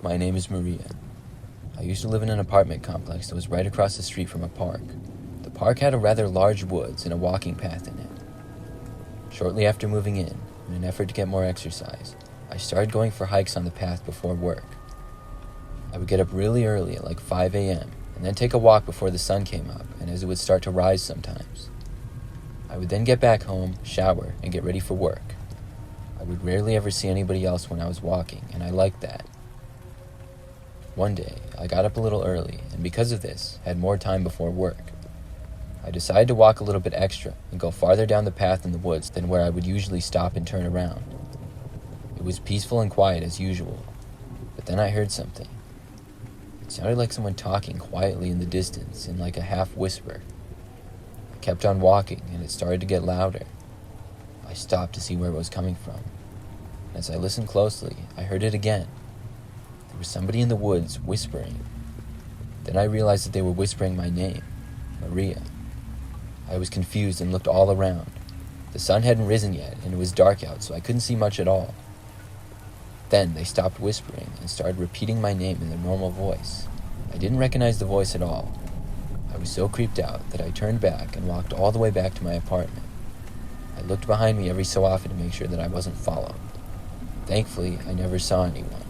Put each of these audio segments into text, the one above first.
My name is Maria. I used to live in an apartment complex that was right across the street from a park. The park had a rather large woods and a walking path in it. Shortly after moving in an effort to get more exercise, I started going for hikes on the path before work. I would get up really early at like 5 a.m. and then take a walk before the sun came up and as it would start to rise sometimes. I would then get back home, shower, and get ready for work. I would rarely ever see anybody else when I was walking, and I liked that. One day, I got up a little early, and because of this, had more time before work. I decided to walk a little bit extra and go farther down the path in the woods than where I would usually stop and turn around. It was peaceful and quiet as usual, but then I heard something. It sounded like someone talking quietly in the distance in like a half whisper. I kept on walking, and it started to get louder. I stopped to see where it was coming from. As I listened closely, I heard it again. There was somebody in the woods whispering. Then I realized that they were whispering my name, Maria. I was confused and looked all around. The sun hadn't risen yet, and it was dark out, so I couldn't see much at all. Then they stopped whispering and started repeating my name in their normal voice. I didn't recognize the voice at all. I was so creeped out that I turned back and walked all the way back to my apartment. I looked behind me every so often to make sure that I wasn't followed. Thankfully, I never saw anyone.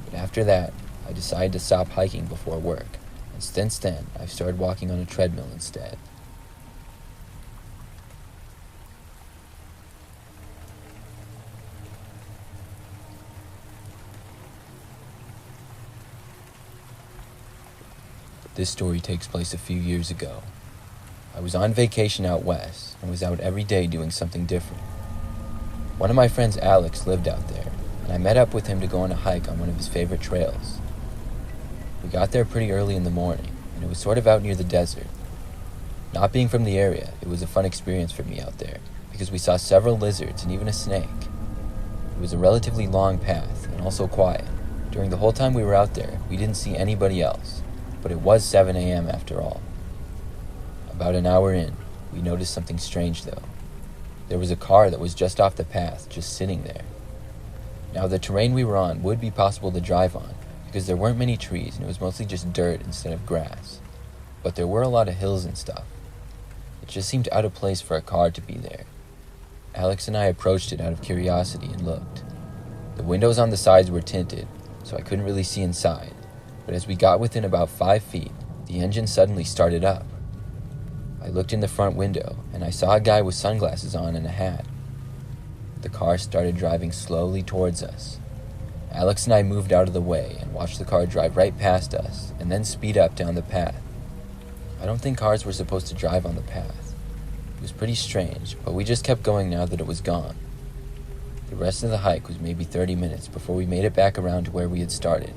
But after that, I decided to stop hiking before work, and since then, I've started walking on a treadmill instead. This story takes place a few years ago. I was on vacation out west and was out every day doing something different. One of my friends, Alex, lived out there, and I met up with him to go on a hike on one of his favorite trails. We got there pretty early in the morning, and it was sort of out near the desert. Not being from the area, it was a fun experience for me out there, because we saw several lizards and even a snake. It was a relatively long path, and also quiet. During the whole time we were out there, we didn't see anybody else, but it was 7 a.m. after all. About an hour in, we noticed something strange though. There was a car that was just off the path, just sitting there. Now the terrain we were on would be possible to drive on, because there weren't many trees and it was mostly just dirt instead of grass. But there were a lot of hills and stuff. It just seemed out of place for a car to be there. Alex and I approached it out of curiosity and looked. The windows on the sides were tinted, so I couldn't really see inside, but as we got within about 5 feet, the engine suddenly started up. I looked in the front window, and I saw a guy with sunglasses on and a hat. The car started driving slowly towards us. Alex and I moved out of the way and watched the car drive right past us, and then speed up down the path. I don't think cars were supposed to drive on the path. It was pretty strange, but we just kept going now that it was gone. The rest of the hike was maybe 30 minutes before we made it back around to where we had started.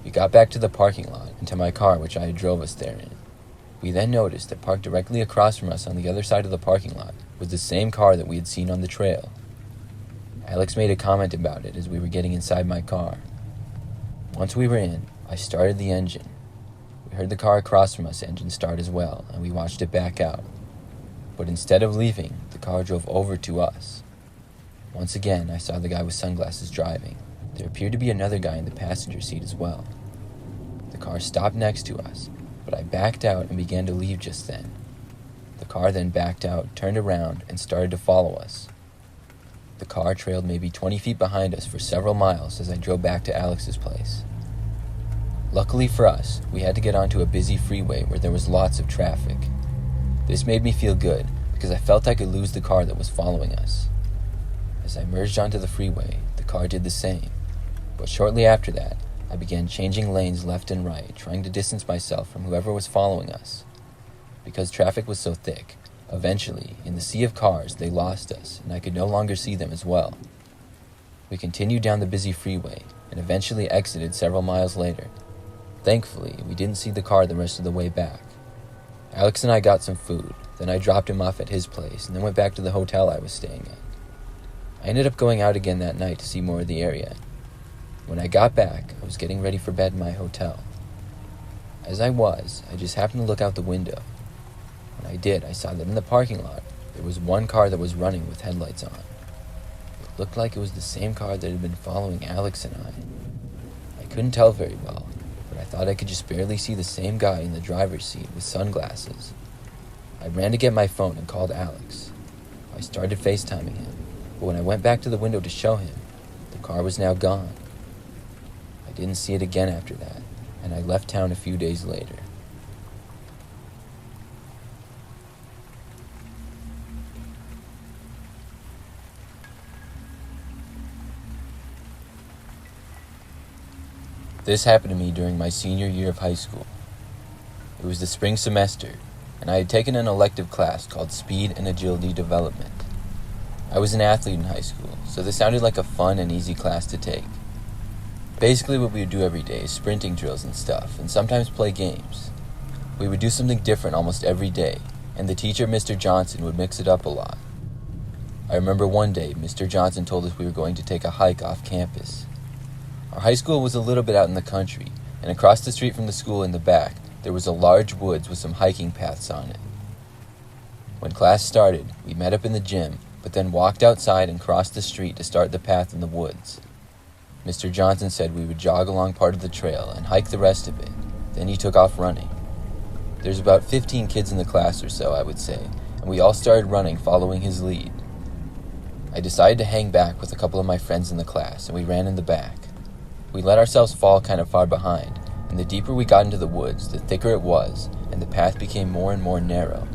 We got back to the parking lot and to my car, which I had drove us there in. We then noticed that parked directly across from us on the other side of the parking lot was the same car that we had seen on the trail. Alex made a comment about it as we were getting inside my car. Once we were in, I started the engine. We heard the car across from us engine start as well, and we watched it back out. But instead of leaving, the car drove over to us. Once again, I saw the guy with sunglasses driving. There appeared to be another guy in the passenger seat as well. The car stopped next to us, but I backed out and began to leave just then. The car then backed out, turned around, and started to follow us. The car trailed maybe 20 feet behind us for several miles as I drove back to Alex's place. Luckily for us, we had to get onto a busy freeway where there was lots of traffic. This made me feel good because I felt I could lose the car that was following us. As I merged onto the freeway, the car did the same. But shortly after that, I began changing lanes left and right, trying to distance myself from whoever was following us. Because traffic was so thick, eventually, in the sea of cars, they lost us, and I could no longer see them as well. We continued down the busy freeway, and eventually exited several miles later. Thankfully, we didn't see the car the rest of the way back. Alex and I got some food, then I dropped him off at his place, and then went back to the hotel I was staying at. I ended up going out again that night to see more of the area. When I got back, I was getting ready for bed in my hotel. As I just happened to look out the window. When I did, I saw that in the parking lot, there was one car that was running with headlights on. It looked like it was the same car that had been following Alex and I. I couldn't tell very well, but I thought I could just barely see the same guy in the driver's seat with sunglasses. I ran to get my phone and called Alex. I started FaceTiming him, but when I went back to the window to show him, the car was now gone. I didn't see it again after that, and I left town a few days later. This happened to me during my senior year of high school. It was the spring semester, and I had taken an elective class called Speed and Agility Development. I was an athlete in high school, so this sounded like a fun and easy class to take. Basically what we would do every day is sprinting drills and stuff, and sometimes play games. We would do something different almost every day, and the teacher, Mr. Johnson, would mix it up a lot. I remember one day, Mr. Johnson told us we were going to take a hike off campus. Our high school was a little bit out in the country, and across the street from the school in the back, there was a large woods with some hiking paths on it. When class started, we met up in the gym, but then walked outside and crossed the street to start the path in the woods. Mr. Johnson said we would jog along part of the trail and hike the rest of it. Then he took off running. There's about 15 kids in the class or so, I would say, and we all started running following his lead. I decided to hang back with a couple of my friends in the class, and we ran in the back. We let ourselves fall kind of far behind, and the deeper we got into the woods, the thicker it was, and the path became more and more narrow.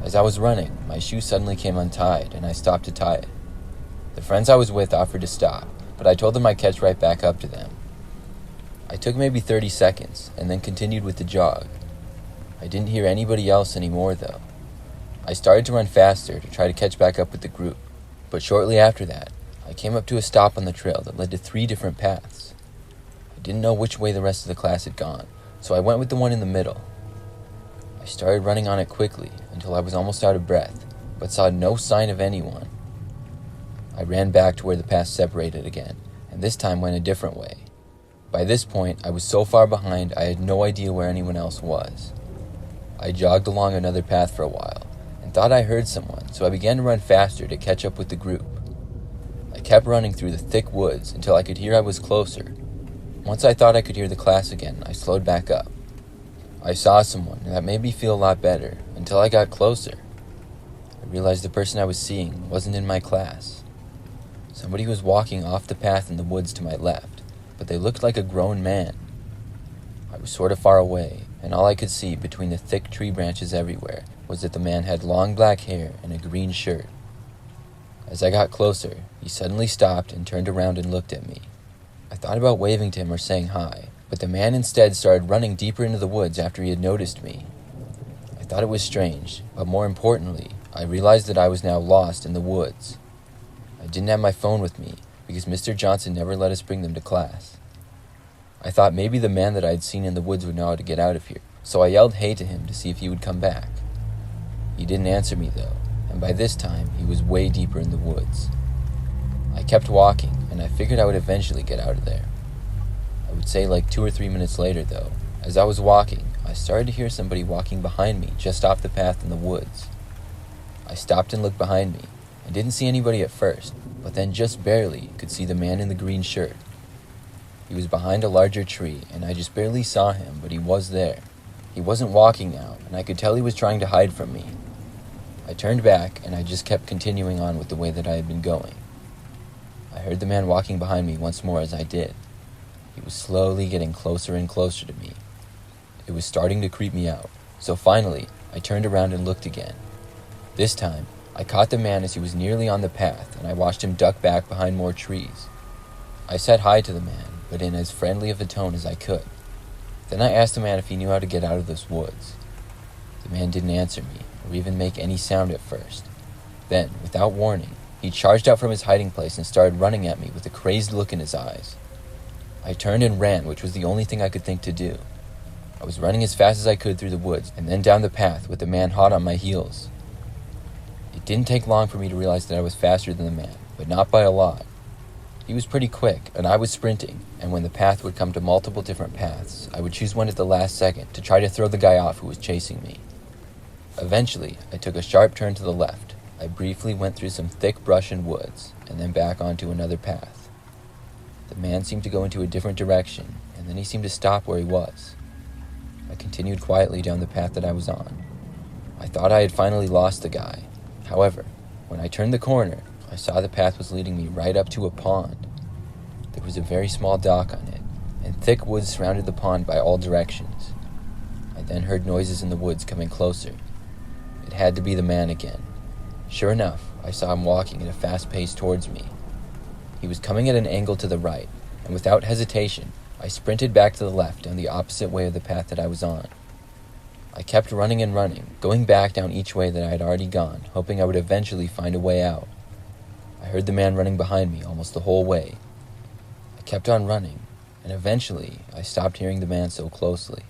As I was running, my shoe suddenly came untied, and I stopped to tie it. The friends I was with offered to stop, but I told them I'd catch right back up to them. I took maybe 30 seconds, and then continued with the jog. I didn't hear anybody else anymore, though. I started to run faster to try to catch back up with the group, but shortly after that, I came up to a stop on the trail that led to 3 different paths. I didn't know which way the rest of the class had gone, so I went with the one in the middle. I started running on it quickly until I was almost out of breath, but saw no sign of anyone. I ran back to where the paths separated again, and this time went a different way. By this point, I was so far behind I had no idea where anyone else was. I jogged along another path for a while, and thought I heard someone, so I began to run faster to catch up with the group. I kept running through the thick woods until I could hear I was closer. Once I thought I could hear the class again, I slowed back up. I saw someone, and that made me feel a lot better, until I got closer. I realized the person I was seeing wasn't in my class. Somebody was walking off the path in the woods to my left, but they looked like a grown man. I was sort of far away, and all I could see between the thick tree branches everywhere was that the man had long black hair and a green shirt. As I got closer, he suddenly stopped and turned around and looked at me. I thought about waving to him or saying hi, but the man instead started running deeper into the woods after he had noticed me. I thought it was strange, but more importantly, I realized that I was now lost in the woods. I didn't have my phone with me because Mr. Johnson never let us bring them to class. I thought maybe the man that I had seen in the woods would know how to get out of here, so I yelled hey to him to see if he would come back. He didn't answer me though, and by this time he was way deeper in the woods. I kept walking, and I figured I would eventually get out of there. I would say like 2 or 3 minutes later though, as I was walking, I started to hear somebody walking behind me just off the path in the woods. I stopped and looked behind me. I didn't see anybody at first, but then just barely could see the man in the green shirt. He was behind a larger tree, and I just barely saw him, but he was there. He wasn't walking now, and I could tell he was trying to hide from me. I turned back, and I just kept continuing on with the way that I had been going. I heard the man walking behind me once more as I did. He was slowly getting closer and closer to me. It was starting to creep me out, so finally, I turned around and looked again. This time, I caught the man as he was nearly on the path, and I watched him duck back behind more trees. I said hi to the man, but in as friendly of a tone as I could. Then I asked the man if he knew how to get out of those woods. The man didn't answer me, or even make any sound at first. Then, without warning, he charged out from his hiding place and started running at me with a crazed look in his eyes. I turned and ran, which was the only thing I could think to do. I was running as fast as I could through the woods, and then down the path with the man hot on my heels. It didn't take long for me to realize that I was faster than the man, but not by a lot. He was pretty quick, and I was sprinting, and when the path would come to multiple different paths, I would choose one at the last second to try to throw the guy off who was chasing me. Eventually, I took a sharp turn to the left. I briefly went through some thick brush and woods, and then back onto another path. The man seemed to go into a different direction, and then he seemed to stop where he was. I continued quietly down the path that I was on. I thought I had finally lost the guy. However, when I turned the corner, I saw the path was leading me right up to a pond. There was a very small dock on it, and thick woods surrounded the pond by all directions. I then heard noises in the woods coming closer. It had to be the man again. Sure enough, I saw him walking at a fast pace towards me. He was coming at an angle to the right, and without hesitation, I sprinted back to the left down the opposite way of the path that I was on. I kept running and running, going back down each way that I had already gone, hoping I would eventually find a way out. I heard the man running behind me almost the whole way. I kept on running, and eventually I stopped hearing the man so closely.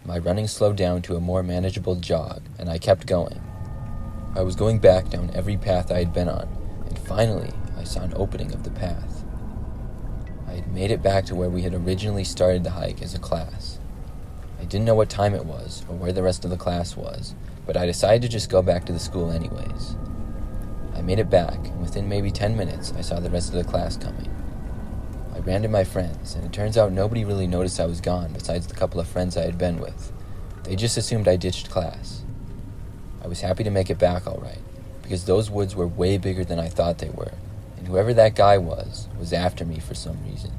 My running slowed down to a more manageable jog, and I kept going. I was going back down every path I had been on, and finally I saw an opening of the path. I had made it back to where we had originally started the hike as a class. I didn't know what time it was or where the rest of the class was, but I decided to just go back to the school anyways. I made it back, and within maybe 10 minutes I saw the rest of the class coming. I ran to my friends, and it turns out nobody really noticed I was gone besides the couple of friends I had been with. They just assumed I ditched class. I was happy to make it back all right, because those woods were way bigger than I thought they were, and whoever that guy was after me for some reason.